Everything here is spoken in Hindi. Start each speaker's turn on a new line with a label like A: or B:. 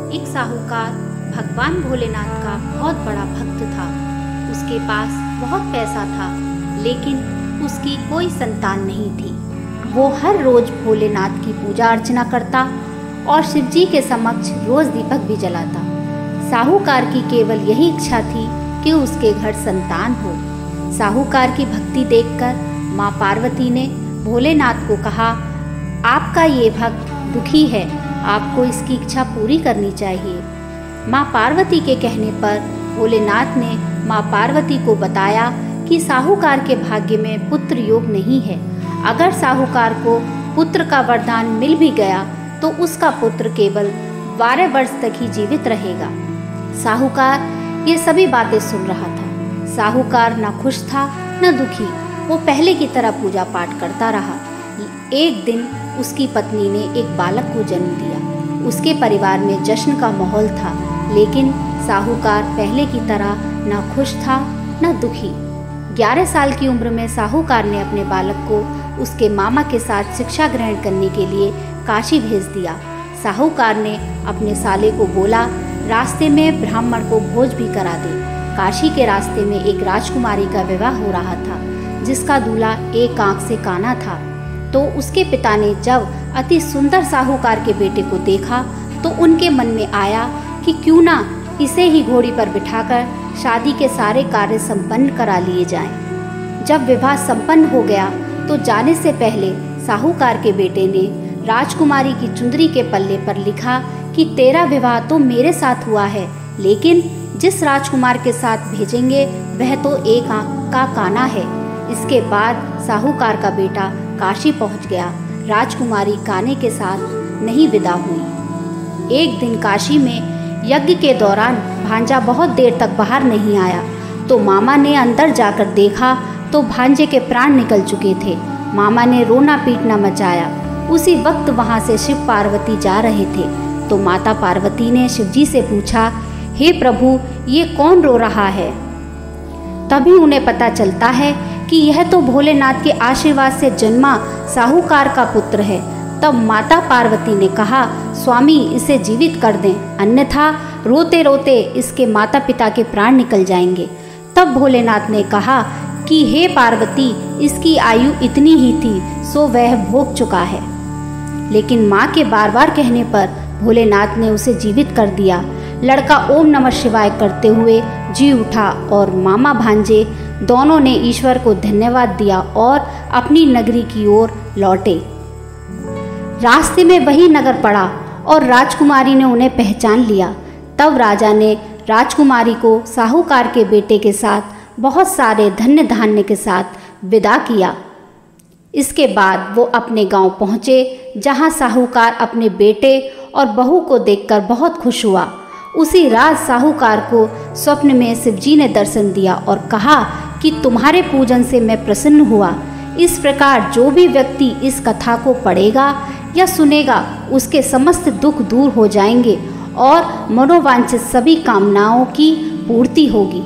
A: एक साहूकार भगवान भोलेनाथ का बहुत बड़ा भक्त था। उसके पास बहुत पैसा था, लेकिन उसकी कोई संतान नहीं थी। वो हर रोज भोलेनाथ की पूजा अर्चना करता और शिवजी के समक्ष रोज दीपक भी जलाता। साहूकार की केवल यही इच्छा थी कि उसके घर संतान हो। साहूकार की भक्ति देखकर माँ पार्वती ने भोलेनाथ को कहा, आपका ये भक्त दुखी है, आपको इसकी इच्छा पूरी करनी चाहिए। माँ पार्वती के कहने पर भोलेनाथ ने माँ पार्वती को बताया कि साहूकार के भाग्य में पुत्र योग नहीं है। अगर साहूकार को पुत्र का वरदान मिल भी गया तो उसका पुत्र केवल 12 वर्ष तक ही जीवित रहेगा। साहूकार ये सभी बातें सुन रहा था। साहूकार न खुश था न दुखी। वो पहले की तरह पूजा पाठ करता रहा। एक दिन उसकी पत्नी ने एक बालक को जन्म दिया। उसके परिवार में जश्न का माहौल था, लेकिन साहूकार पहले की तरह न खुश था न दुखी। 11 साल की उम्र में साहूकार ने अपने बालक को उसके मामा के साथ शिक्षा ग्रहण करने के लिए काशी भेज दिया। साहूकार ने अपने साले को बोला, रास्ते में ब्राह्मण को भोज भी करा दे। काशी के रास्ते में एक राजकुमारी का विवाह हो रहा था, जिसका दूल्हा एक आंख से काना था। तो उसके पिता ने जब अति सुंदर साहूकार के बेटे को देखा तो उनके मन में आया कि क्यों ना इसे ही घोड़ी पर बिठाकर शादी के सारे कार्य संपन्न करा लिए जाएं। जब विवाह संपन्न हो गया तो जाने से पहले साहूकार के बेटे ने राजकुमारी की चुंदरी के पल्ले पर लिखा कि तेरा विवाह तो मेरे साथ हुआ है, लेकिन जिस राजकुमार के साथ भेजेंगे वह तो एक आंख का काना है। इसके बाद साहूकार का बेटा काशी पहुंच गया। राजकुमारी काने के साथ नहीं विदा हुई। एक दिन काशी में यज्ञ के दौरान भांजा बहुत देर तक बाहर नहीं आया, तो मामा ने अंदर जाकर देखा तो भांजे के प्राण निकल चुके थे। मामा ने रोना पीटना मचाया। उसी वक्त वहां से शिव पार्वती जा रहे थे, तो माता पार्वती ने शिवजी से पूछा, हे प्रभु, ये कौन रो रहा है? तभी उन्हें पता चलता है कि यह तो भोलेनाथ के आशीर्वाद से जन्मा साहूकार का पुत्र है। तब माता पार्वती ने कहा, स्वामी इसे जीवित कर दें, अन्यथा रोते रोते इसके माता पिता के प्राण निकल जाएंगे। तब भोलेनाथ ने कहा कि हे पार्वती, इसकी आयु इतनी ही थी, सो वह भोग चुका है। लेकिन माँ के बार बार कहने पर भोलेनाथ ने उसे जीवित कर दिया। लड़का ओम नमः शिवाय करते हुए जी उठा और मामा भांजे दोनों ने ईश्वर को धन्यवाद दिया और अपनी नगरी की ओर लौटे। रास्ते में वही नगर पड़ा और राजकुमारी ने उन्हें पहचान लिया। तब राजा ने राजकुमारी को साहूकार के बेटे के साथ बहुत सारे धन्य धान्य के साथ विदा किया। इसके बाद वो अपने गांव पहुँचे, जहां साहूकार अपने बेटे और बहू को देखकर बहुत खुश हुआ। उसी रात साहूकार को स्वप्न में शिवजी ने दर्शन दिया और कहा कि तुम्हारे पूजन से मैं प्रसन्न हुआ। इस प्रकार जो भी व्यक्ति इस कथा को पढ़ेगा या सुनेगा, उसके समस्त दुख दूर हो जाएंगे और मनोवांछित सभी कामनाओं की पूर्ति होगी।